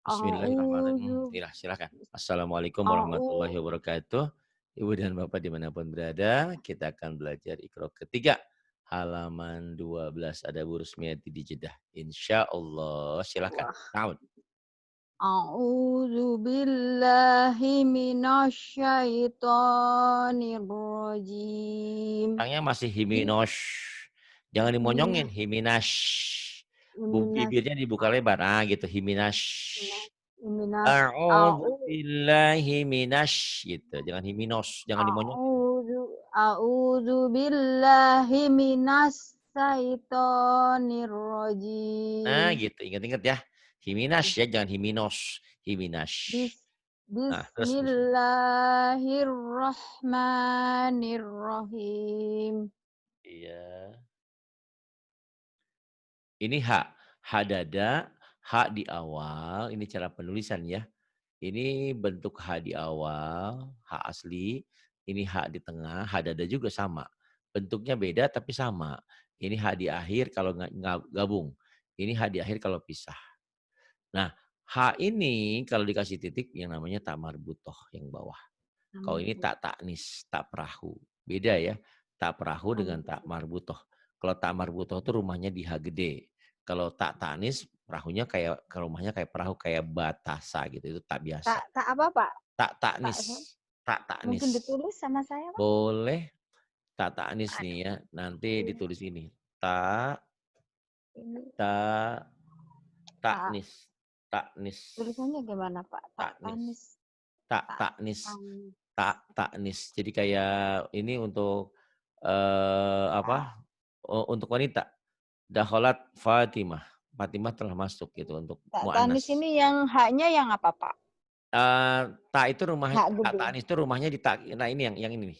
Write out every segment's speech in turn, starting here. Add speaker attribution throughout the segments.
Speaker 1: Bismillahirrahmanirrahim.
Speaker 2: A'udzu
Speaker 1: Silakan. Assalamualaikum warahmatullahi
Speaker 2: a'u
Speaker 1: wabarakatuh. Ibu dan Bapak dimanapun berada, kita akan belajar Iqra ketiga. Halaman 12 ada Bu Rusmiyati di Jeddah. Insya Allah. Silakan.
Speaker 2: wah,
Speaker 1: Naun.
Speaker 2: a'udzu billahi minasyaitonir rajim.
Speaker 1: Orangnya masih
Speaker 2: Bis
Speaker 1: himinosh. Jangan dimonyongin.
Speaker 2: minas
Speaker 1: Himinash.
Speaker 2: minas
Speaker 1: Bibirnya dibuka lebar. Ah gitu. Himinash.
Speaker 2: minas minas
Speaker 1: A'udzu
Speaker 2: a'u
Speaker 1: billahi minash. Gitu. Jangan himinos. Jangan dimonyongin.
Speaker 2: a'udzu billahi minas syaitonir rajim.
Speaker 1: Nah gitu, ingat-ingat ya. Himinas ya, jangan himinos. Himinas.
Speaker 2: Bis
Speaker 1: Nah, terus.
Speaker 2: Bismillahirrahmanirrahim.
Speaker 1: Iya. Ini hak. Hak dada, hak di awal. Ini cara penulisan ya. Ini bentuk hak di awal, hak asli. Ini hak di tengah, hak dada juga sama. Bentuknya beda tapi sama. Ini hak di akhir kalau nggak gabung. Ini hak di akhir kalau pisah. Nah, hak ini kalau dikasih titik yang namanya tak marbutoh yang bawah. Kalau ini tak taknis, tak perahu. Beda ya. Tak perahu dengan tak marbutoh. Kalau tak marbutoh itu rumahnya di H gede. Kalau tak taknis, perahunya kayak ke rumahnya kayak perahu kayak batasa gitu. Itu tak biasa.
Speaker 2: Tak tak apa, Pak?
Speaker 1: Tak
Speaker 2: Tak
Speaker 1: taknis. Tak
Speaker 2: mungkin
Speaker 1: taknis.
Speaker 2: ditulis sama saya, Pak?
Speaker 1: Boleh tak taknis nih
Speaker 2: Aduh,
Speaker 1: ya. Nanti
Speaker 2: iya.
Speaker 1: ditulis ini. Tak,
Speaker 2: Ini
Speaker 1: tak,
Speaker 2: tak
Speaker 1: taknis. Taknis.
Speaker 2: tulisannya gimana, Pak? Tak
Speaker 1: Taknis.
Speaker 2: tanis,
Speaker 1: Tak
Speaker 2: tak
Speaker 1: taknis.
Speaker 2: tanis,
Speaker 1: Tak taknis. Jadi kayak ini untuk
Speaker 2: tak
Speaker 1: apa? Untuk wanita. Dakholat Fatimah. Fatimah telah masuk gitu untuk
Speaker 2: tak tanis
Speaker 1: muannas.
Speaker 2: ini yang haknya yang apa, Pak?
Speaker 1: Tak itu rumah
Speaker 2: Hak
Speaker 1: tak
Speaker 2: gede.
Speaker 1: taknis itu rumahnya di tak. Nah ini yang ini nih.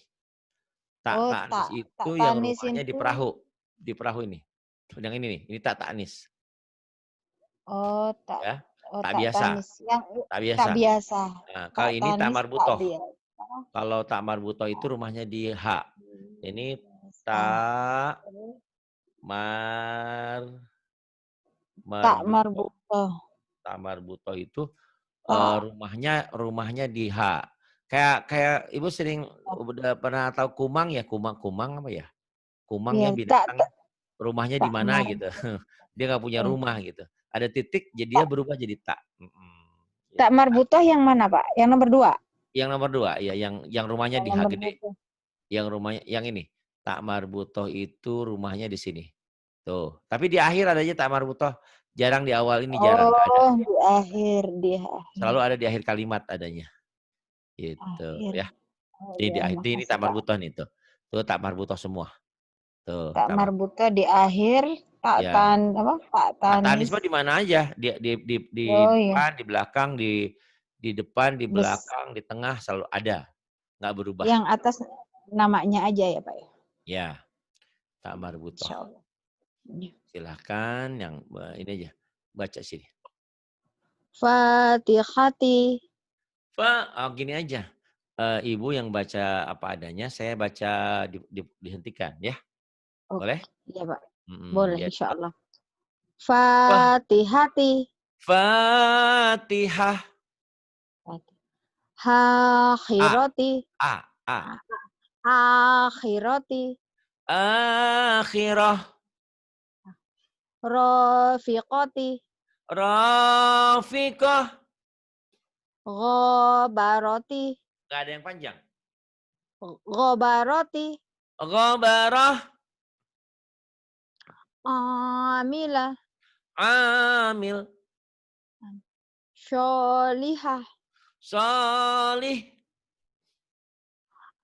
Speaker 1: Tak
Speaker 2: Oh,
Speaker 1: taknis
Speaker 2: tak tak
Speaker 1: itu yang
Speaker 2: tanis
Speaker 1: rumahnya di
Speaker 2: itu
Speaker 1: perahu. Di perahu ini. Yang ini nih. Ini tak taknis.
Speaker 2: oh, tak
Speaker 1: Ya.
Speaker 2: oh,
Speaker 1: Tak
Speaker 2: tak
Speaker 1: biasa.
Speaker 2: tanis yang
Speaker 1: Tak
Speaker 2: tak
Speaker 1: biasa.
Speaker 2: biasa.
Speaker 1: Nah,
Speaker 2: Tak
Speaker 1: kalau ini tak
Speaker 2: tanis, tak
Speaker 1: marbutoh.
Speaker 2: biasa.
Speaker 1: Kalau tak marbutoh itu
Speaker 2: Tak
Speaker 1: rumahnya di H. Ini
Speaker 2: biasa.
Speaker 1: tak mar
Speaker 2: Tak
Speaker 1: marbutoh.
Speaker 2: marbutoh.
Speaker 1: Tak marbutoh itu
Speaker 2: Tak
Speaker 1: rumahnya di H. Kayak Ibu sering udah pernah tahu kumang ya, kumang apa ya? Kumang
Speaker 2: ya,
Speaker 1: ya
Speaker 2: tak
Speaker 1: binatang
Speaker 2: tak
Speaker 1: rumahnya di
Speaker 2: tak
Speaker 1: mana
Speaker 2: mar
Speaker 1: gitu. Dia nggak punya
Speaker 2: eh,
Speaker 1: rumah gitu. Ada titik jadi dia
Speaker 2: tak
Speaker 1: berubah jadi tak.
Speaker 2: tak
Speaker 1: Gitu.
Speaker 2: marbutoh yang mana, Pak? Yang nomor 2?
Speaker 1: Yang nomor 2 ya yang rumahnya
Speaker 2: Yang
Speaker 1: di H
Speaker 2: nomor 2
Speaker 1: gede.
Speaker 2: tuh.
Speaker 1: Yang rumahnya yang ini. Tak marbutoh itu rumahnya di sini. Tuh. Tapi di akhir adanya tak marbutoh. Jarang di awal ini jarang nggak ada.
Speaker 2: Oh, di akhir.
Speaker 1: Selalu ada di akhir kalimat adanya. Gitu
Speaker 2: Akhir.
Speaker 1: ya.
Speaker 2: Oh
Speaker 1: Ini di
Speaker 2: ya,
Speaker 1: akhir ini
Speaker 2: makasih,
Speaker 1: tak
Speaker 2: Pak.
Speaker 1: marbutoh nih tuh. Tuh tak marbutoh semua. Tuh
Speaker 2: Tak
Speaker 1: tak marbutoh.
Speaker 2: marbutoh di akhir, tak
Speaker 1: Ya.
Speaker 2: tan apa? Tak
Speaker 1: Tak
Speaker 2: tanis.
Speaker 1: tanis mah di mana aja. Di
Speaker 2: Oh ya,
Speaker 1: depan, di belakang, di depan, di
Speaker 2: bes.
Speaker 1: belakang, di tengah selalu ada. Nggak berubah.
Speaker 2: Yang atas namanya aja ya, Pak ya.
Speaker 1: Ya, tak marbutoh.
Speaker 2: Insyaallah. Ya.
Speaker 1: Silahkan yang ini aja. Baca sini.
Speaker 2: Fatihati.
Speaker 1: Gini aja. Ibu yang baca apa adanya, saya baca dihentikan ya.
Speaker 2: Oh,
Speaker 1: Boleh?
Speaker 2: iya, Pak. Boleh
Speaker 1: Biar cepet.
Speaker 2: insyaallah.
Speaker 1: Wah,
Speaker 2: Fatihati.
Speaker 1: Fatihah. A,
Speaker 2: Akhirati.
Speaker 1: A.
Speaker 2: Akhirati.
Speaker 1: Akhirah.
Speaker 2: Rafiqati.
Speaker 1: Rafiqah.
Speaker 2: Ghabarati.
Speaker 1: Gak ada yang panjang.
Speaker 2: Ghabarati.
Speaker 1: Ghabarah.
Speaker 2: Amila.
Speaker 1: Amil.
Speaker 2: Sholihah.
Speaker 1: Salih.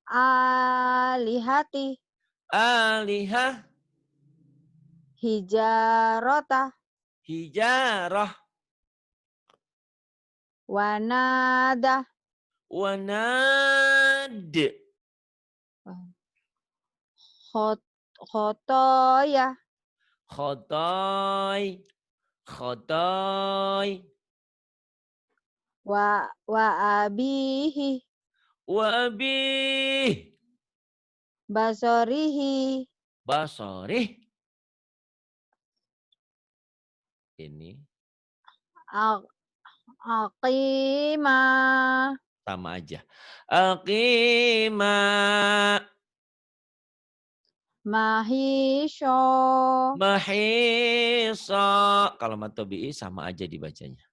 Speaker 2: Alihati.
Speaker 1: Alihah.
Speaker 2: Hijarata.
Speaker 1: Hijarah.
Speaker 2: Wanada.
Speaker 1: Wanad.
Speaker 2: Khotoya.
Speaker 1: Khotoy. Khotoy.
Speaker 2: Wa abihi.
Speaker 1: Wabih.
Speaker 2: Basorihi.
Speaker 1: Basorih. Ini.
Speaker 2: Aqimah.
Speaker 1: Sama aja. Aqima.
Speaker 2: Mahisha.
Speaker 1: Mahisa. Kalau mad tabi'i sama aja dibacanya.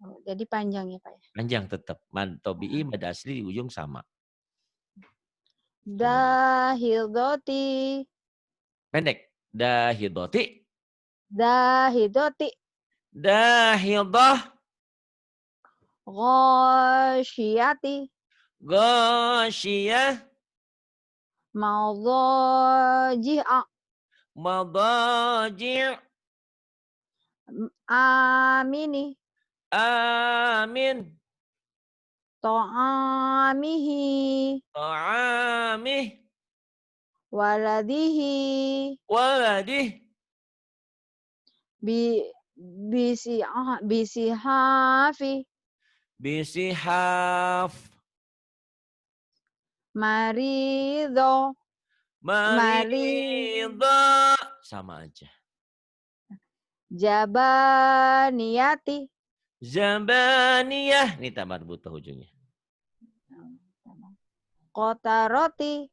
Speaker 2: Oh, jadi panjang ya, Pak ya?
Speaker 1: Panjang tetap. Mad tabi'i, mad asli di ujung sama. Kemudian
Speaker 2: Dahidoti.
Speaker 1: pendek. Dahidoti.
Speaker 2: Dahidoti.
Speaker 1: Dahidah.
Speaker 2: Ghasyiyati.
Speaker 1: Ghasyiyah.
Speaker 2: Madhaji'a.
Speaker 1: Madaji'.
Speaker 2: Amini.
Speaker 1: Amin.
Speaker 2: Ta'amihi.
Speaker 1: Ta'amih.
Speaker 2: Waladihi.
Speaker 1: Waladih.
Speaker 2: Bi bisihafi.
Speaker 1: Bisihaf.
Speaker 2: Maridho. Mari.
Speaker 1: Maridah. Sama aja.
Speaker 2: Jabaniyati.
Speaker 1: Zabaniyah. Ini tak marbutah ujungnya.
Speaker 2: Qataroti.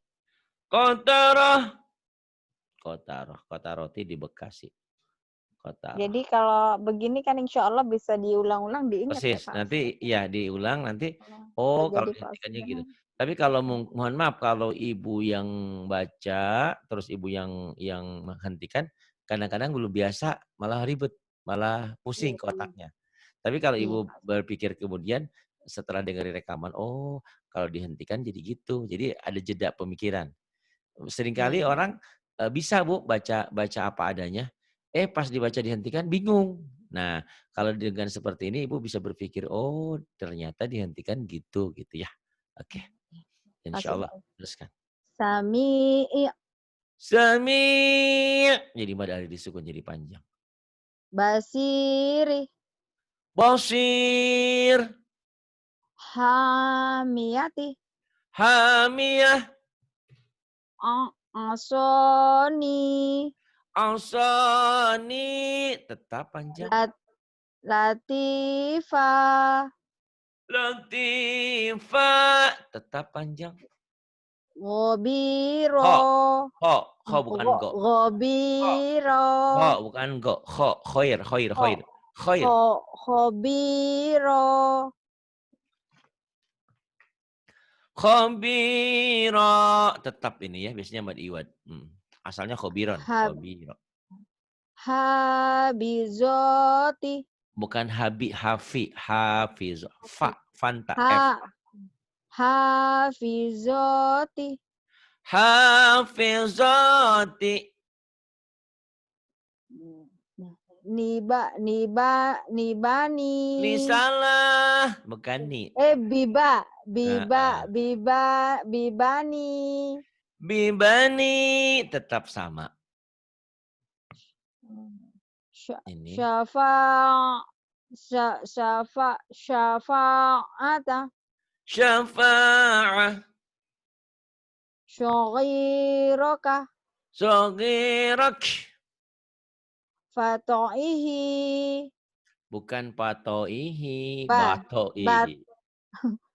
Speaker 1: Kotaroh. Kotaroh. Kotaroti di Bekasi. Kotaroh.
Speaker 2: Jadi kalau begini kan insya Allah bisa diulang-ulang diingat ya
Speaker 1: Persis.
Speaker 2: Pak.
Speaker 1: Nanti ya diulang nanti.
Speaker 2: Bisa
Speaker 1: Oh, kalau
Speaker 2: jadi
Speaker 1: dihentikannya gitu.
Speaker 2: pelajaran.
Speaker 1: Tapi kalau mohon maaf kalau ibu yang baca terus ibu yang menghentikan kadang-kadang belum biasa malah ribet, malah pusing
Speaker 2: Iya,
Speaker 1: ke
Speaker 2: iya,
Speaker 1: otaknya. Tapi kalau
Speaker 2: iya,
Speaker 1: ibu
Speaker 2: Pak.
Speaker 1: berpikir kemudian setelah dengar rekaman, oh kalau dihentikan jadi gitu. Jadi ada jeda pemikiran.
Speaker 2: Iya,
Speaker 1: Seringkali
Speaker 2: iya.
Speaker 1: orang bisa Bu baca apa adanya, pas dibaca dihentikan bingung. Nah, kalau dengan seperti ini Ibu bisa berpikir, "Oh, ternyata dihentikan gitu," gitu ya. Oke,
Speaker 2: Kasih
Speaker 1: insyaallah
Speaker 2: tahu.
Speaker 1: teruskan.
Speaker 2: Sami'i.
Speaker 1: Sami' jadi mad alif disukun jadi panjang.
Speaker 2: Basiri.
Speaker 1: Basir,
Speaker 2: Hamiyati.
Speaker 1: hamiyah,
Speaker 2: Asoni.
Speaker 1: asani, tetap panjang.
Speaker 2: Lat, Latifah.
Speaker 1: Latifah, tetap panjang.
Speaker 2: Gobiro.
Speaker 1: Kho, kho bukan go. Kho,
Speaker 2: Gobiro.
Speaker 1: kho bukan go. Khoir, khoir,
Speaker 2: Ho,
Speaker 1: khoir. Khoir.
Speaker 2: Hobiro.
Speaker 1: Khabira, tetap ini ya biasanya mad iwad. Asalnya khobiron,
Speaker 2: Hab,
Speaker 1: khabira.
Speaker 2: Habizoti.
Speaker 1: Bukan hafiz. Fanta, F.
Speaker 2: Ha, Hafizoti.
Speaker 1: Hafizati.
Speaker 2: Nibani.
Speaker 1: Nisalah, bukan ni.
Speaker 2: Biba,
Speaker 1: Heeh.
Speaker 2: Bibani.
Speaker 1: Bibani, tetap sama. Ini.
Speaker 2: Syafa, syafa'ata.
Speaker 1: Syafa'ah.
Speaker 2: Syaghiroka.
Speaker 1: Sogirak.
Speaker 2: Fato'ihi.
Speaker 1: Bukan patoihi,
Speaker 2: Ba, bat,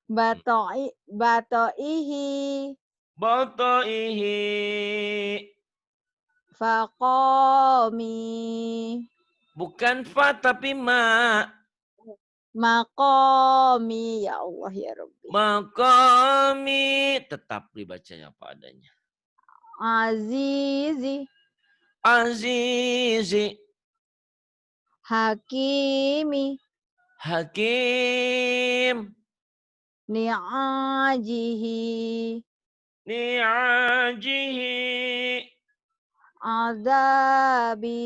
Speaker 1: batoihi.
Speaker 2: Bato'ihi.
Speaker 1: Batoihi.
Speaker 2: Faqami.
Speaker 1: Bukan fa tapi ma.
Speaker 2: Maqami. Ya Allah ya Rabbi.
Speaker 1: Maqami. Tetap dibacanya apa adanya.
Speaker 2: Azizi.
Speaker 1: Azizi.
Speaker 2: Hakimi.
Speaker 1: Hakim.
Speaker 2: Ni'ajihi.
Speaker 1: Ni'ajihi.
Speaker 2: Azabi.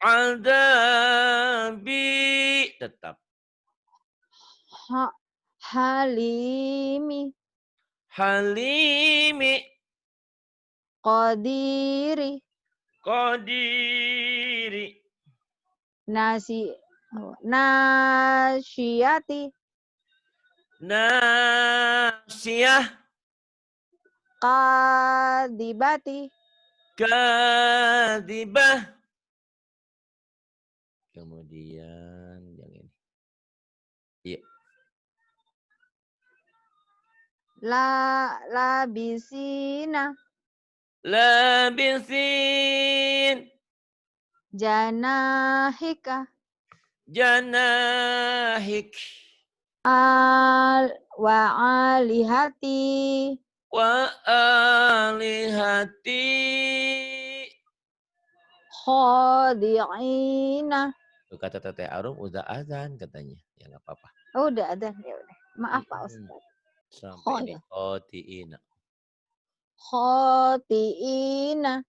Speaker 1: Adabi. Tetap.
Speaker 2: Halimi.
Speaker 1: Halimi.
Speaker 2: Qadiri.
Speaker 1: Qadiri.
Speaker 2: Nasyiyati.
Speaker 1: Nasiyah.
Speaker 2: Qadibati.
Speaker 1: Kadibah. Kemudian yang ini.
Speaker 2: labisina.
Speaker 1: Labisin.
Speaker 2: Janahika.
Speaker 1: Janahik.
Speaker 2: Wa alihati.
Speaker 1: Wa alihati.
Speaker 2: Khadi'ina.
Speaker 1: Tuh kata Teteh Arum udah azan katanya. Ya nggak apa-apa.
Speaker 2: Oh, udah ada. Ya udah. Maaf Pak
Speaker 1: Mm-mm.
Speaker 2: Ustaz.
Speaker 1: Sampai
Speaker 2: Kho
Speaker 1: ini
Speaker 2: ya.
Speaker 1: khotiina.
Speaker 2: Khoti'ina.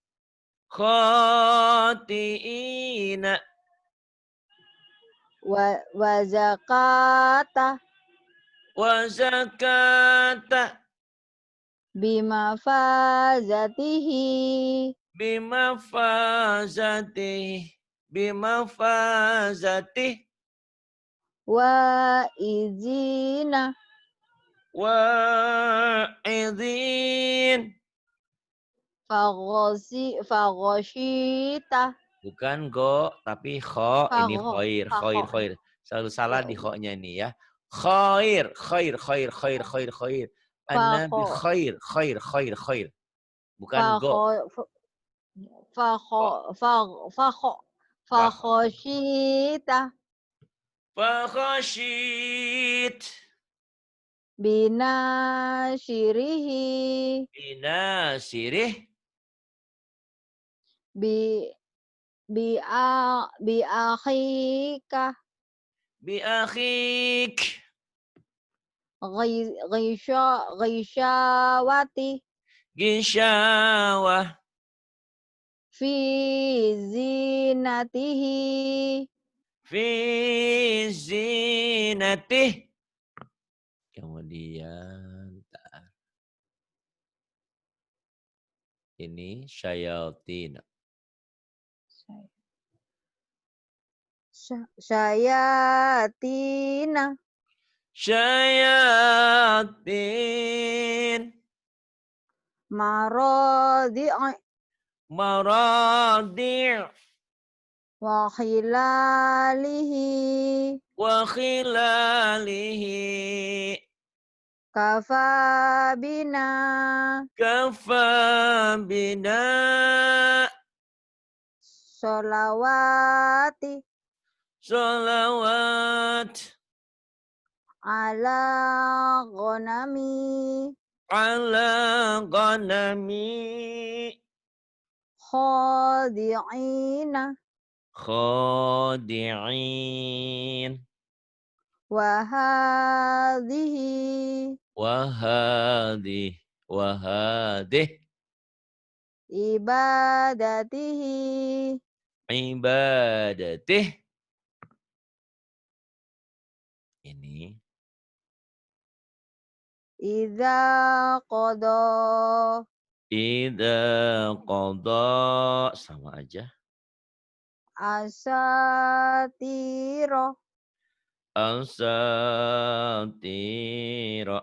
Speaker 1: Khotiina.
Speaker 2: Wa zakata.
Speaker 1: Wa zakata.
Speaker 2: Bima fazatihi.
Speaker 1: Bimafazatih. Bimafazatih.
Speaker 2: Wa izina.
Speaker 1: Wa'idhin.
Speaker 2: Faghashita.
Speaker 1: Bukan go, tapi kho, ini
Speaker 2: Fagho.
Speaker 1: khoir, khoir,
Speaker 2: Fagho.
Speaker 1: khoir. Selalu salah
Speaker 2: Ya
Speaker 1: di
Speaker 2: udah.
Speaker 1: kho-nya ini ya. Khoir, khoir, khoir, khoir, khoir, khoir. An-nabi
Speaker 2: Fagho.
Speaker 1: khoir, khoir, khoir, khoir. Bukan go.
Speaker 2: Fagho.
Speaker 1: Kho.
Speaker 2: Fagho.
Speaker 1: Fakho.
Speaker 2: Faghashita.
Speaker 1: Fakhashit.
Speaker 2: Binashirihi.
Speaker 1: Binasirih.
Speaker 2: Bi akhika.
Speaker 1: Biakhik.
Speaker 2: Ghisyawati.
Speaker 1: Ginsyawah.
Speaker 2: Fi zinatihi.
Speaker 1: Fi zinatih. Kemudian ini syayatin.
Speaker 2: Syayatina.
Speaker 1: Syayatin.
Speaker 2: Maradi'i.
Speaker 1: Maradi'
Speaker 2: Wa khilalihi.
Speaker 1: wa khilalihi.
Speaker 2: Kafa bina.
Speaker 1: Kafa bina.
Speaker 2: Sholawati.
Speaker 1: Salawat.
Speaker 2: Ala ghanami.
Speaker 1: Ala ghanami.
Speaker 2: Khadi'ina.
Speaker 1: Khadi'in.
Speaker 2: Wa hadhihi.
Speaker 1: Wahadih. Wahadih.
Speaker 2: Ibadatihi.
Speaker 1: Ibadatih. Ini.
Speaker 2: Idza qada.
Speaker 1: Ida qada. Sama aja.
Speaker 2: Asatiro.
Speaker 1: Asatira.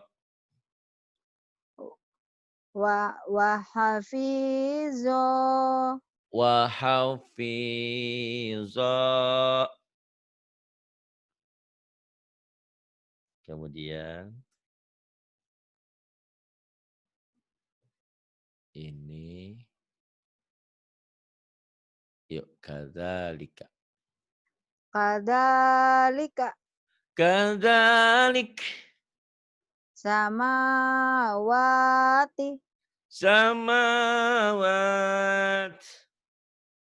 Speaker 2: Wa hafizo.
Speaker 1: Wa hafiza. Kemudian ini. Yuk, kadzalika.
Speaker 2: Kadzalika.
Speaker 1: Kadzalik.
Speaker 2: Samawati.
Speaker 1: Samawat.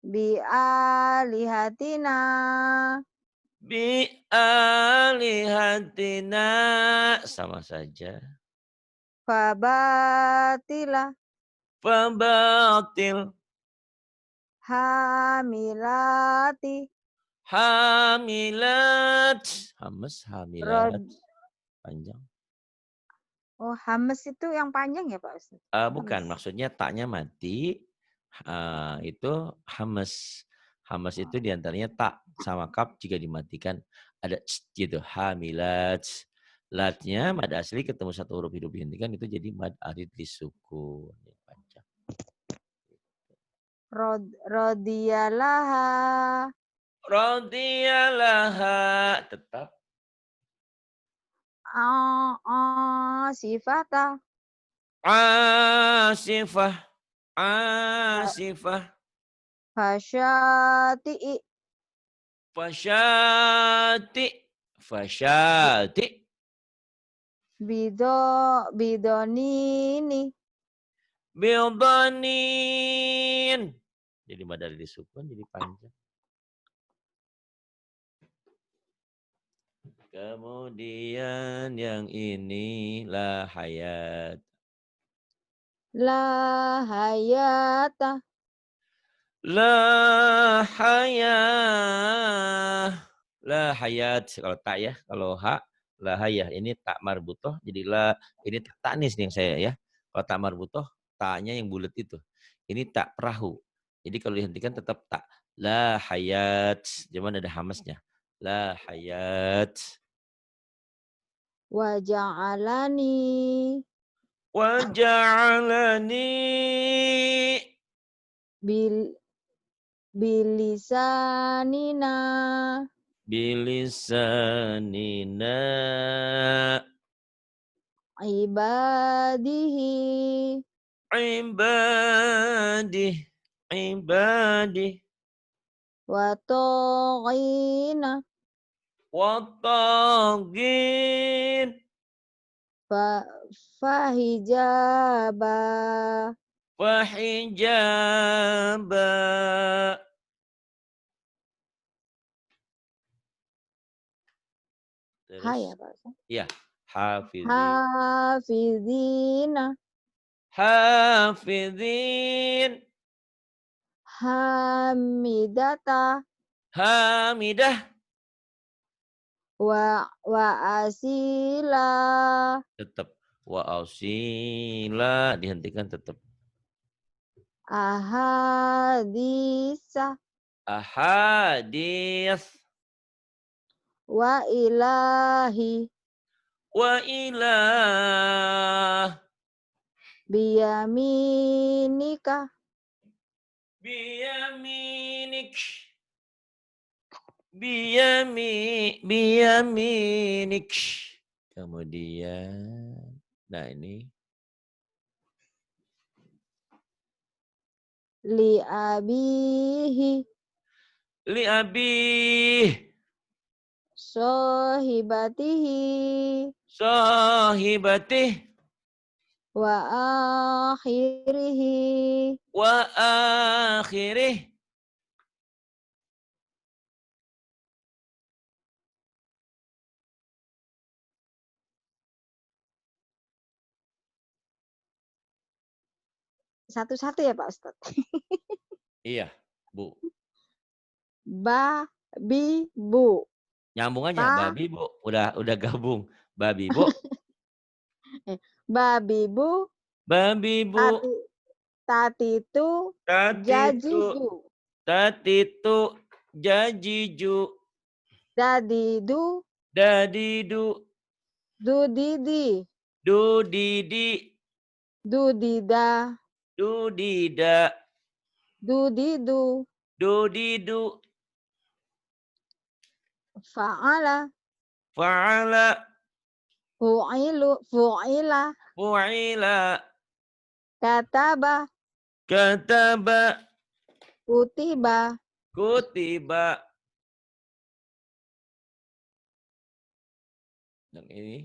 Speaker 2: Bi alihatina.
Speaker 1: Bi alihatina. Sama saja.
Speaker 2: Fabatila.
Speaker 1: Fabatil.
Speaker 2: Hamilati.
Speaker 1: Hamilat. Hamas, hamilat.
Speaker 2: Rod.
Speaker 1: Panjang.
Speaker 2: Oh, hames itu yang panjang ya Pak Ustaz?
Speaker 1: Bukan,
Speaker 2: Hames.
Speaker 1: maksudnya taknya mati. Itu hamas. Hamas itu diantaranya tak sama kaf jika dimatikan. Ada gitu. Hamilat. Latnya mad asli ketemu satu huruf hidup dihentikan itu jadi mad arid disukun. Panjang.
Speaker 2: Rodiyalaha.
Speaker 1: Radiyalaha. Tetap.
Speaker 2: Asifata.
Speaker 1: Asifah. Asifah.
Speaker 2: Fasyati'i.
Speaker 1: Fasyati. Fasyati.
Speaker 2: Bidonini.
Speaker 1: Bildanin. Jadi madari disukun jadi panjang. Kemudian yang ini la hayat.
Speaker 2: La hayata.
Speaker 1: La hayah. La hayat. Kalau tak ya. Kalau ha. La hayah. Ini tak marbutoh. Jadi la. Ini tak tanis nih yang saya ya. Kalau tak marbutoh. Taknya yang bulat itu. Ini tak perahu. Jadi kalau dihentikan tetap tak. La hayat. Cuman ada hamasnya. La hayat.
Speaker 2: Waja'alani.
Speaker 1: Waja'alani.
Speaker 2: Bil, bilisanina.
Speaker 1: Bilisanina.
Speaker 2: Ibadihi.
Speaker 1: Ibadih. Ibadih.
Speaker 2: Watoghina.
Speaker 1: Wattagin.
Speaker 2: Fahijaba.
Speaker 1: Fahijaba.
Speaker 2: Haya
Speaker 1: Terus.
Speaker 2: Pak Ustaz.
Speaker 1: Ya. Hafidhi.
Speaker 2: Hafizina.
Speaker 1: Hafidhin.
Speaker 2: Hamidata.
Speaker 1: Hamidah.
Speaker 2: Wa asila.
Speaker 1: Tetap. Wa ausila. Dihentikan tetap.
Speaker 2: Ahadisa.
Speaker 1: Ahadith.
Speaker 2: Wa ilahi.
Speaker 1: Wa ilah.
Speaker 2: Biyaminika.
Speaker 1: Biyaminik. Biyaminik. Kemudian. Nah ini.
Speaker 2: Li abihi.
Speaker 1: Li abih.
Speaker 2: Sohibatihi.
Speaker 1: Sahibatih.
Speaker 2: Wa akhirihi.
Speaker 1: Wa akhirih.
Speaker 2: Satu-satu ya Pak Ustadz.
Speaker 1: Iya, Bu.
Speaker 2: Babi bu.
Speaker 1: Nyambung aja,
Speaker 2: Ta.
Speaker 1: babi, Bu. Udah gabung. Babi, Bu.
Speaker 2: Babi bu.
Speaker 1: Babi, Bu.
Speaker 2: Tati itu.
Speaker 1: Tatitu.
Speaker 2: Jajidu.
Speaker 1: Tatitu. Jajiju.
Speaker 2: Dadidu.
Speaker 1: Dadidu.
Speaker 2: Dudidi.
Speaker 1: Dudidi.
Speaker 2: Dudida.
Speaker 1: Dudida.
Speaker 2: Dudidu.
Speaker 1: Dudidu.
Speaker 2: Fa'ala.
Speaker 1: Fa'ala.
Speaker 2: Fu'ilu. Fu'ila.
Speaker 1: Fu'ila.
Speaker 2: Kataba.
Speaker 1: Kataba.
Speaker 2: Kutiba.
Speaker 1: Kutiba. Yang ini.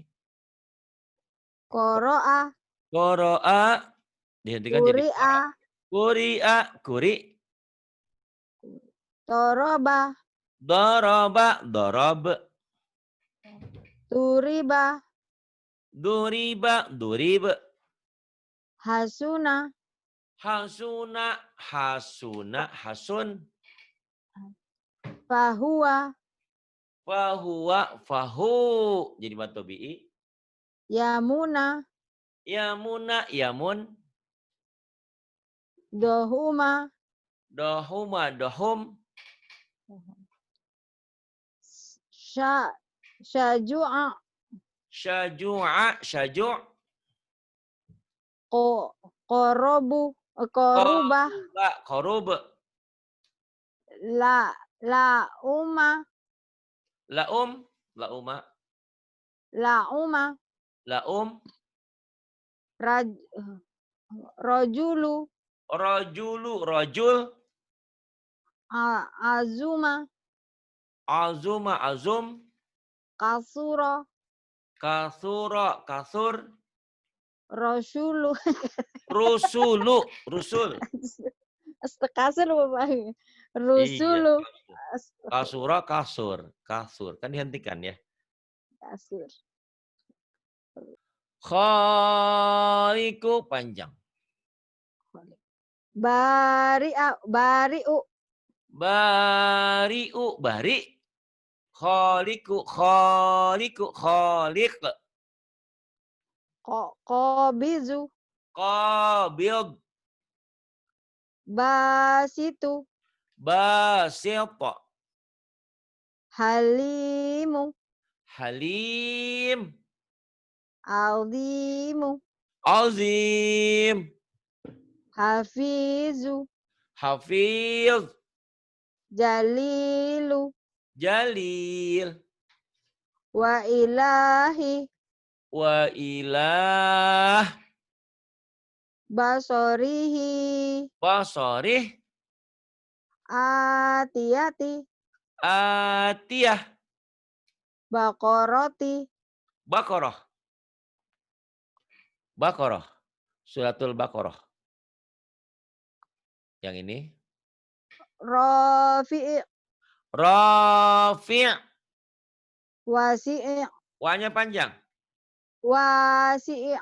Speaker 2: Qoro'a.
Speaker 1: Qoro'a. Dihentikan jadi
Speaker 2: Quri'a.
Speaker 1: qora. Quri'a. Quri.
Speaker 2: Toroba.
Speaker 1: Doroba. Dorob.
Speaker 2: Turiba.
Speaker 1: Duriba. Durib.
Speaker 2: Hasuna.
Speaker 1: Hasuna. Hasuna. Hasun.
Speaker 2: Fahuwa.
Speaker 1: Fahuwa. Fahu. Jadi matobi'i.
Speaker 2: Yamuna.
Speaker 1: Yamuna. Yamun.
Speaker 2: Dohuma.
Speaker 1: Dohuma. Dohum.
Speaker 2: Syaju'a.
Speaker 1: Syaju'a. Syaju'.
Speaker 2: Qorobu. Qorubah.
Speaker 1: Qoruba. Qorub.
Speaker 2: La. Lauma.
Speaker 1: Laum. Lauma.
Speaker 2: Lauma.
Speaker 1: Laum.
Speaker 2: Raj, rojulu.
Speaker 1: Rajulu. Rajul.
Speaker 2: Azuma.
Speaker 1: Azuma. Azum.
Speaker 2: Kasura.
Speaker 1: Kasura. Kasur.
Speaker 2: Rosulu.
Speaker 1: Rusulu. Rusul.
Speaker 2: Kasur Bapak.
Speaker 1: Iya.
Speaker 2: Rusulu.
Speaker 1: Kasura. Kasur. Kasur. Kan dihentikan ya.
Speaker 2: Kasur.
Speaker 1: Khaliku panjang.
Speaker 2: Bari'u.
Speaker 1: Bari'u. Bari. Khaliku. Khaliku. Khaliq.
Speaker 2: Qabizu.
Speaker 1: Qabil.
Speaker 2: Basitu.
Speaker 1: Basit.
Speaker 2: Halimu.
Speaker 1: Halim.
Speaker 2: Azimu.
Speaker 1: Azim.
Speaker 2: Hafizu.
Speaker 1: Hafiz.
Speaker 2: Jalilu.
Speaker 1: Jalil.
Speaker 2: Wa ilahi.
Speaker 1: Wa ilah.
Speaker 2: Basorihi.
Speaker 1: Basorih.
Speaker 2: Atiyati.
Speaker 1: Atiyah.
Speaker 2: Bakoroti.
Speaker 1: Baqarah. Baqarah. Suratul Baqarah. Yang ini.
Speaker 2: Rafi'i.
Speaker 1: Rafi'.
Speaker 2: Wasi'i.
Speaker 1: Wa-nya panjang.
Speaker 2: Wasi'i.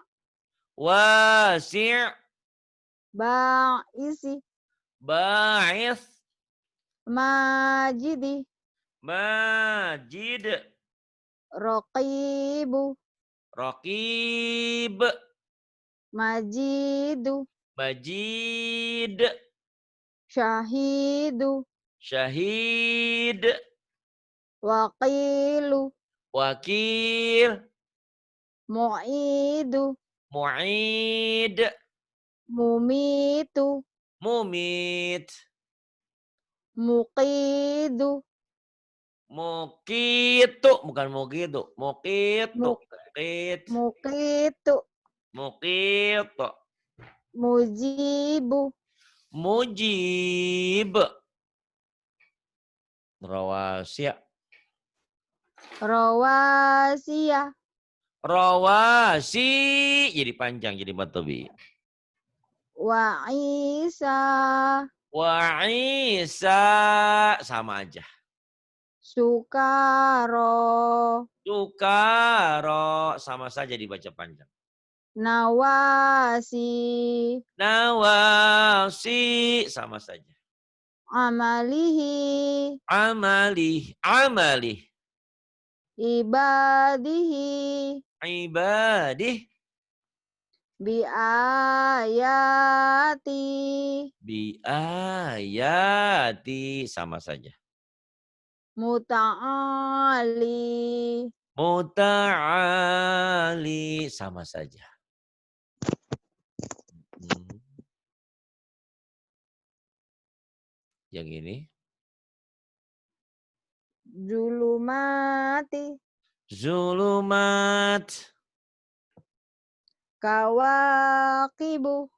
Speaker 1: Wasi'.
Speaker 2: Ba'isi.
Speaker 1: Ba'is.
Speaker 2: Majidi.
Speaker 1: Majid.
Speaker 2: Raqibu.
Speaker 1: Raqib.
Speaker 2: Majidu.
Speaker 1: Majid.
Speaker 2: Syahidu.
Speaker 1: Syahid.
Speaker 2: Waqilu.
Speaker 1: Wakil.
Speaker 2: Mu'idu.
Speaker 1: Mu'id.
Speaker 2: Mumitu.
Speaker 1: Mumit.
Speaker 2: Muqidu.
Speaker 1: Mukitu. Bukan mukitu. Mukitu.
Speaker 2: Mu-
Speaker 1: Mukit.
Speaker 2: Muqitu.
Speaker 1: Mukitu.
Speaker 2: Mujibu.
Speaker 1: Mujib. Rawasya.
Speaker 2: Rawasiyah.
Speaker 1: Rawasi. Jadi panjang. Jadi matobi.
Speaker 2: Wa Isa.
Speaker 1: Wa Isa. Sama aja.
Speaker 2: Sukaro.
Speaker 1: Sukaro. Sama saja dibaca panjang.
Speaker 2: Nawasi.
Speaker 1: Nawasi. Sama saja.
Speaker 2: Amalihi.
Speaker 1: Amalih. Amalih.
Speaker 2: Ibadihi.
Speaker 1: Ibadih.
Speaker 2: Biayati.
Speaker 1: Biayati. Sama saja.
Speaker 2: Muta'ali.
Speaker 1: Muta'ali. Sama saja. Yang ini.
Speaker 2: Zulumati.
Speaker 1: Zulumat.
Speaker 2: Kawakibu.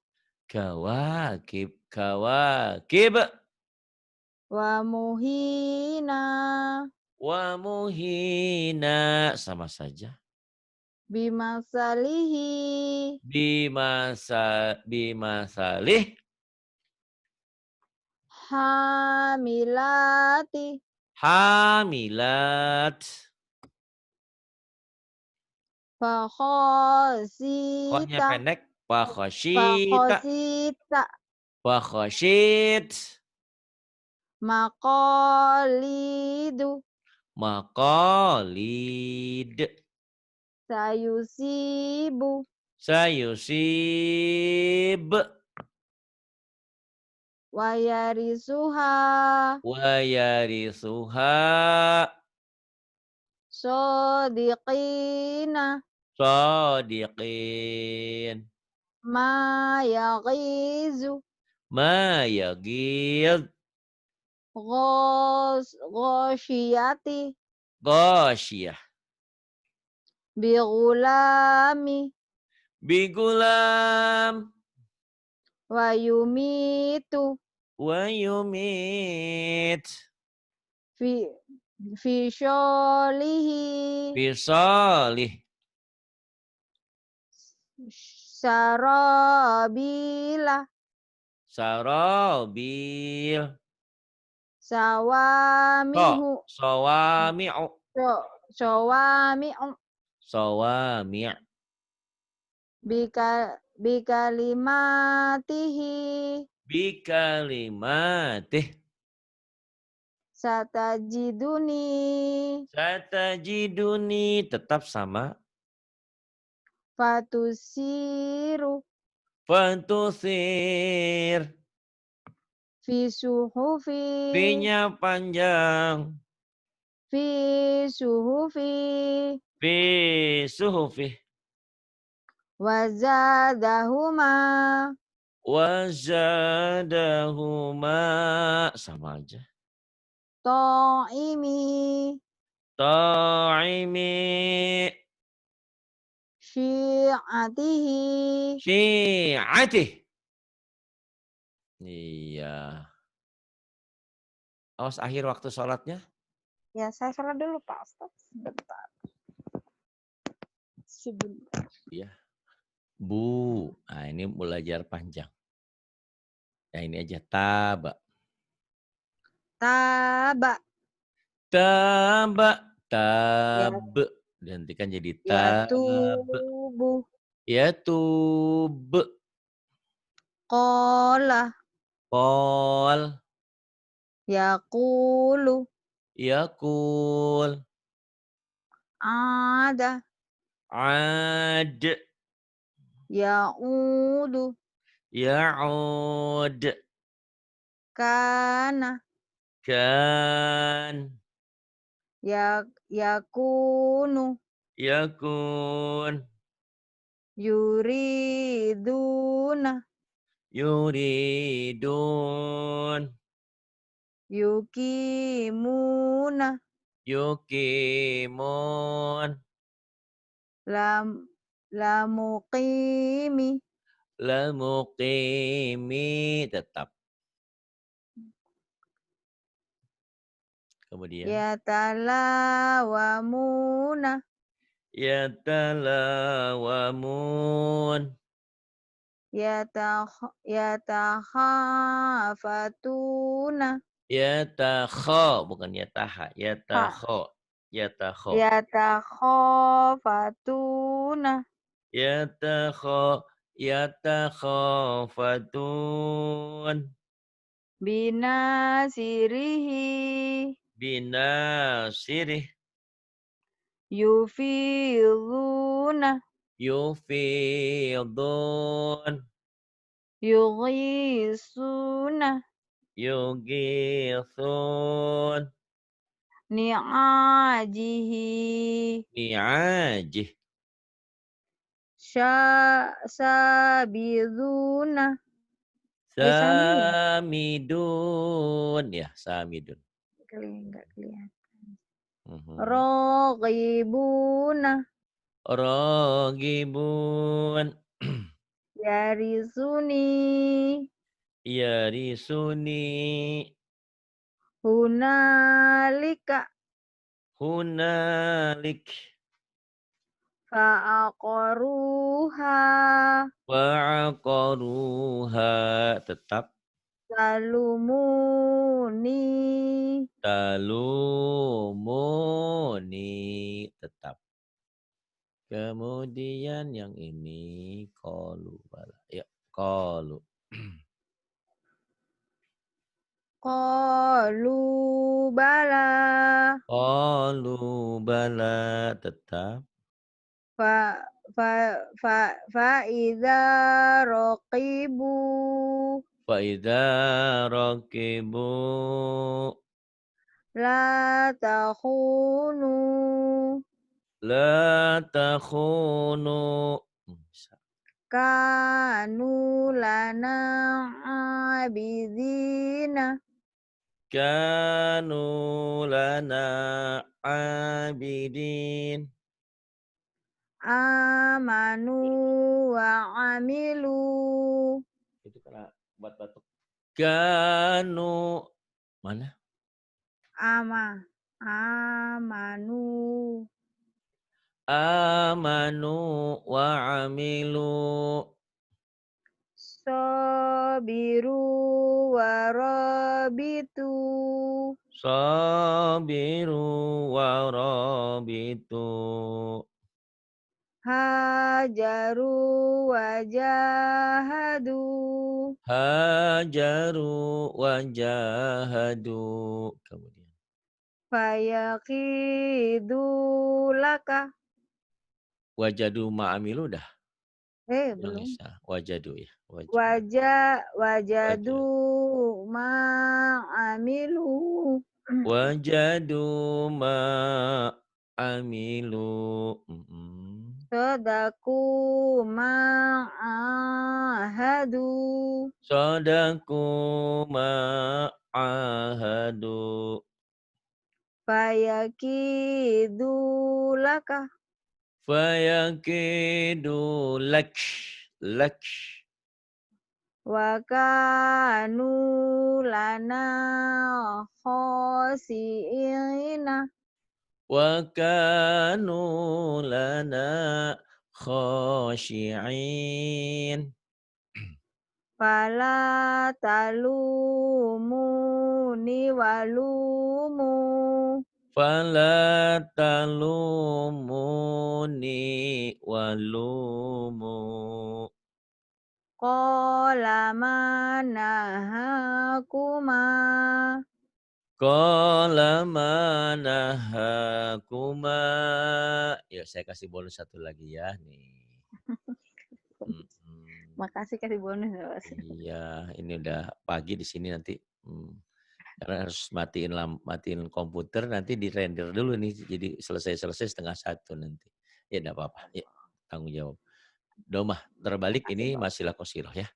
Speaker 1: Kawakib. Kawakib.
Speaker 2: Wa muhina.
Speaker 1: Wa muhina. Sama saja.
Speaker 2: Bimasalihi.
Speaker 1: Bimasalih.
Speaker 2: Hamilati.
Speaker 1: Hamilat. Khonya
Speaker 2: Fakhosita.
Speaker 1: pendek. Fakhoshita.
Speaker 2: Fakhosita.
Speaker 1: Fakhoshit.
Speaker 2: Maqalidu.
Speaker 1: Maqalid.
Speaker 2: Sayusibu.
Speaker 1: Sayusib.
Speaker 2: Wayarisuha.
Speaker 1: Wayarisuha.
Speaker 2: Sodiqina.
Speaker 1: Sadiqin.
Speaker 2: Ma yagizu.
Speaker 1: Ma yagid.
Speaker 2: Ghoshiyati.
Speaker 1: Ghasyiyah.
Speaker 2: Bighulami
Speaker 1: Bigulam.
Speaker 2: wa yumitu
Speaker 1: Wa yumit.
Speaker 2: fi fi syolihi
Speaker 1: Bisalih.
Speaker 2: sarabila
Speaker 1: Sarabil.
Speaker 2: sawamihu
Speaker 1: Sawami'u.
Speaker 2: sawami'u
Speaker 1: Sawami'.
Speaker 2: bikalimatihi
Speaker 1: Bikalimatih.
Speaker 2: satajiduni
Speaker 1: Satajiduni. Tetap sama.
Speaker 2: fatusiru
Speaker 1: Fantusir.
Speaker 2: fi suhufi
Speaker 1: Fi-nya panjang.
Speaker 2: fi suhufi
Speaker 1: Fi suhufih.
Speaker 2: wazadahuma
Speaker 1: Wazadahuma. Sama aja.
Speaker 2: ta'imi
Speaker 1: Ta'imi.
Speaker 2: syi'atihi.
Speaker 1: Syi'atih. Iya. Awas akhir waktu sholatnya.
Speaker 2: Ya, saya salah dulu Pak Ustadz. Sebentar. Sebentar.
Speaker 1: Iya. Bu. Nah ini belajar panjang. Ya ini aja. Taba.
Speaker 2: Taba.
Speaker 1: Taba.
Speaker 2: Ya,
Speaker 1: Tab. Dihentikan jadi
Speaker 2: ya
Speaker 1: tab.
Speaker 2: tubuh.
Speaker 1: Ya tub.
Speaker 2: Kola.
Speaker 1: Kol.
Speaker 2: Yakulu.
Speaker 1: Yakul.
Speaker 2: Ada.
Speaker 1: Ad.
Speaker 2: Yaudu.
Speaker 1: Ya'ud.
Speaker 2: Kana.
Speaker 1: Kan.
Speaker 2: Yakunu.
Speaker 1: Yakun.
Speaker 2: Yuriduna.
Speaker 1: Yuridun.
Speaker 2: Yukimuna.
Speaker 1: Yukimun.
Speaker 2: Lamuqimi.
Speaker 1: Lamuqimi. Tetap. Kemudian.
Speaker 2: Yatalawamuna.
Speaker 1: Yatalawamun.
Speaker 2: Yatakhafatuna.
Speaker 1: Yatakho. Bukan yataha.
Speaker 2: Ha.
Speaker 1: Yatakho. Yatakho.
Speaker 2: Yatakhafatuna.
Speaker 1: Yatakhafatun.
Speaker 2: Binasirihi.
Speaker 1: Binasirih.
Speaker 2: Yufiduna.
Speaker 1: Yufidun.
Speaker 2: Yughisuna.
Speaker 1: Yugithun.
Speaker 2: Ni'ajihi.
Speaker 1: Ni'ajih.
Speaker 2: Sabiduna. Samidun.
Speaker 1: Samidun. Ya, samidun.
Speaker 2: Enggak kelihatan.
Speaker 1: Mhm.
Speaker 2: Raghibuna.
Speaker 1: Ragibun.
Speaker 2: Yarisuni.
Speaker 1: Yarisuni.
Speaker 2: Hunalika.
Speaker 1: Hunalik.
Speaker 2: Fa'aqaruha.
Speaker 1: Wa'aqaruha. Tetap.
Speaker 2: Salumuni.
Speaker 1: Talumuni. Tetap. Kemudian yang ini. Qalu bala. Ya, qalu.
Speaker 2: Qalu bala.
Speaker 1: Qalu bala. Tetap.
Speaker 2: Fa fa fa fa idza raqibu
Speaker 1: Faidha rakibu.
Speaker 2: la takhunu
Speaker 1: La takhunu. Bisa.
Speaker 2: kanu lana abidina
Speaker 1: Kanu lana abidin.
Speaker 2: amanu wa amilu
Speaker 1: Itu karena buat batuk. Kanu mana?
Speaker 2: ama amanu
Speaker 1: Amanu wa amilu
Speaker 2: sabiru warabitu
Speaker 1: sabiru warabitu
Speaker 2: hajaru wajahadu
Speaker 1: hajaru wajahadu. Kemudian
Speaker 2: fayaqidu laka
Speaker 1: wajadu ma'amilu dah. Yang
Speaker 2: belum
Speaker 1: bisa. Wajadu ya. Wajadu.
Speaker 2: wajadu
Speaker 1: Wajadu.
Speaker 2: ma'amilu
Speaker 1: Wajadu ma'amilu. Mm-mm.
Speaker 2: sadaku ma'ahadu
Speaker 1: Sadaku ma'ahadu.
Speaker 2: fayakidu laka
Speaker 1: Fayakidu lak. Lak.
Speaker 2: wa kanu lana khosiina
Speaker 1: Wa kanu lana khashi'in.
Speaker 2: fala talumuni walumu
Speaker 1: Fala talumuni walumu.
Speaker 2: qala manahakuma
Speaker 1: Qala manahakuma. Ya, saya kasih bonus satu lagi ya nih. Mm-mm.
Speaker 2: makasih kasih bonus ya, Mas.
Speaker 1: Iya, ini udah pagi di sini nanti. Karena harus matiin komputer nanti di render dulu nih. Jadi selesai 1:30 nanti. Ya enggak apa-apa. Ya, tanggung jawab. Domah terbalik
Speaker 2: Makasih
Speaker 1: ini
Speaker 2: Pak.
Speaker 1: masilah qasirah ya.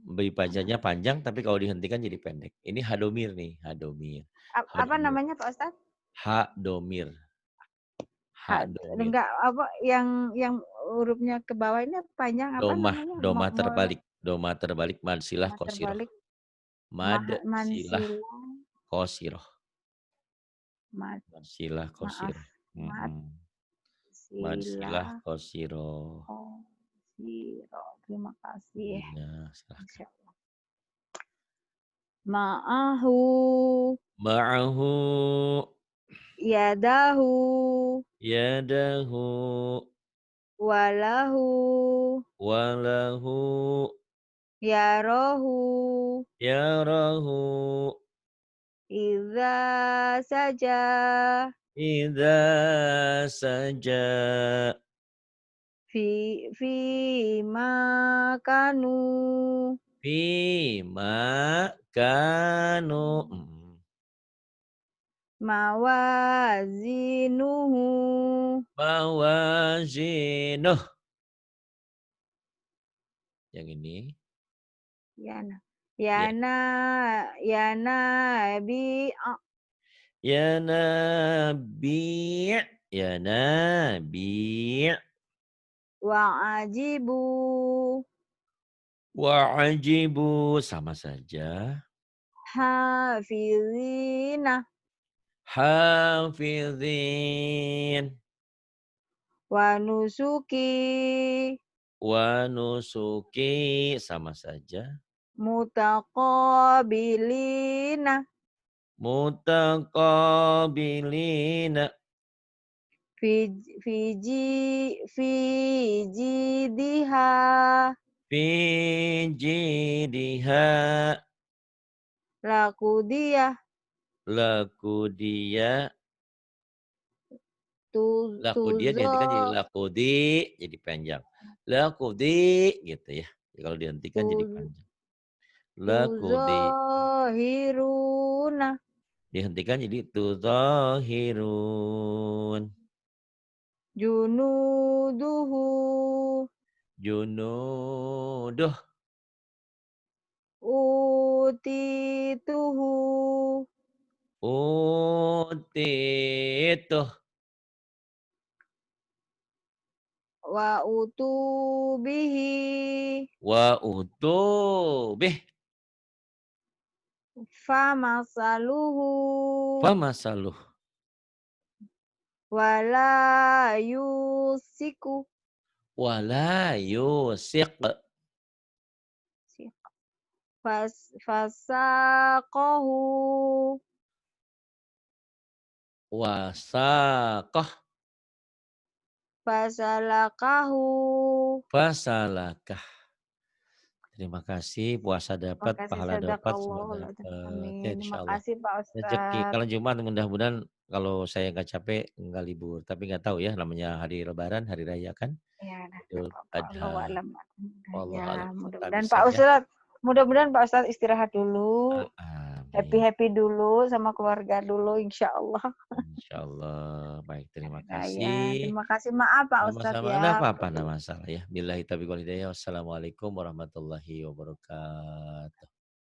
Speaker 1: Bacanya panjang tapi kalau dihentikan jadi pendek. Ini hadomir nih, hadomir.
Speaker 2: Apa
Speaker 1: Hadomir.
Speaker 2: namanya Pak Ustadz?
Speaker 1: Hadomir. Hadomir.
Speaker 2: Enggak apa yang hurufnya ke bawah ini panjang apa
Speaker 1: Domah,
Speaker 2: namanya?
Speaker 1: domah terbalik. Domah terbalik mad silah
Speaker 2: Ma
Speaker 1: qasirah.
Speaker 2: terbalik
Speaker 1: Mad silah
Speaker 2: mansila
Speaker 1: qasirah.
Speaker 2: mat
Speaker 1: Mad silah
Speaker 2: maaf
Speaker 1: qasirah.
Speaker 2: mat
Speaker 1: Mad
Speaker 2: sila
Speaker 1: silah qasirah.
Speaker 2: oh siro. Terima kasih.
Speaker 1: Iya, silakan.
Speaker 2: Insyaallah. Ma'ahu
Speaker 1: Ma'ahu
Speaker 2: yadahu
Speaker 1: yadahu
Speaker 2: walahu
Speaker 1: walahu
Speaker 2: yarahu
Speaker 1: yarahu
Speaker 2: idza saja
Speaker 1: idza saja
Speaker 2: fi makanu
Speaker 1: fima kanu
Speaker 2: mawazinuhu
Speaker 1: mawazinuh. Yang ini
Speaker 2: yana
Speaker 1: ya.
Speaker 2: yana yana bi
Speaker 1: Ya nabi ya nabi
Speaker 2: wa ajibu
Speaker 1: wa ajibu sama saja.
Speaker 2: hafizina
Speaker 1: Hafizin
Speaker 2: wa nusuki
Speaker 1: wa nusuki sama saja.
Speaker 2: mutaqabilina
Speaker 1: Mutaqabilina
Speaker 2: fijidiha
Speaker 1: fi jidiha
Speaker 2: lakudiyah
Speaker 1: laku dia laku dia
Speaker 2: tuzo
Speaker 1: dihentikan jadi lakudi jadi panjang. Lakudi gitu ya. Kalau dihentikan jadi panjang. Lakudi
Speaker 2: tuzohiruna
Speaker 1: dihentikan jadi tudzahirun.
Speaker 2: junuduhu
Speaker 1: Junuduh
Speaker 2: utituhu
Speaker 1: utitu
Speaker 2: wa utubihi
Speaker 1: Wa utubih.
Speaker 2: famasaluhu
Speaker 1: Famasaluh.
Speaker 2: wala yusiku
Speaker 1: Wala yusiq.
Speaker 2: fasaqahu
Speaker 1: Wasaqah.
Speaker 2: fasalakahu.
Speaker 1: Fasalakah. Terima kasih, puasa dapat,
Speaker 2: Makasih
Speaker 1: pahala dapat, semua
Speaker 2: sadaqallahul adzim.
Speaker 1: dapat. Ya
Speaker 2: Amin. Terima
Speaker 1: insyaallah.
Speaker 2: kasih Pak
Speaker 1: Rezeki.
Speaker 2: Ustadz.
Speaker 1: Kalau Jumat mudah-mudahan kalau saya nggak capek, nggak libur. Tapi nggak tahu ya, namanya hari lebaran, hari raya kan,
Speaker 2: Ya, nggak
Speaker 1: Idul
Speaker 2: apa-apa. Allahu
Speaker 1: Adha.
Speaker 2: a'lam. Ya,
Speaker 1: Wallahu a'lam bishawab.
Speaker 2: mudah-mudahan
Speaker 1: Bisa
Speaker 2: Pak
Speaker 1: ya.
Speaker 2: Ustadz, Pak Ustadz istirahat dulu,
Speaker 1: Amin.
Speaker 2: happy-happy dulu sama keluarga dulu, insya Allah.
Speaker 1: Insyaallah. Baik, terima
Speaker 2: Hari raya.
Speaker 1: kasih.
Speaker 2: Terima kasih, maaf Pak Ustadz
Speaker 1: Sama-sama. Nggak
Speaker 2: ya.
Speaker 1: apa-apa, nggak masalah ya. Billahi taufiq wal hidayah. Wassalamualaikum warahmatullahi wabarakatuh.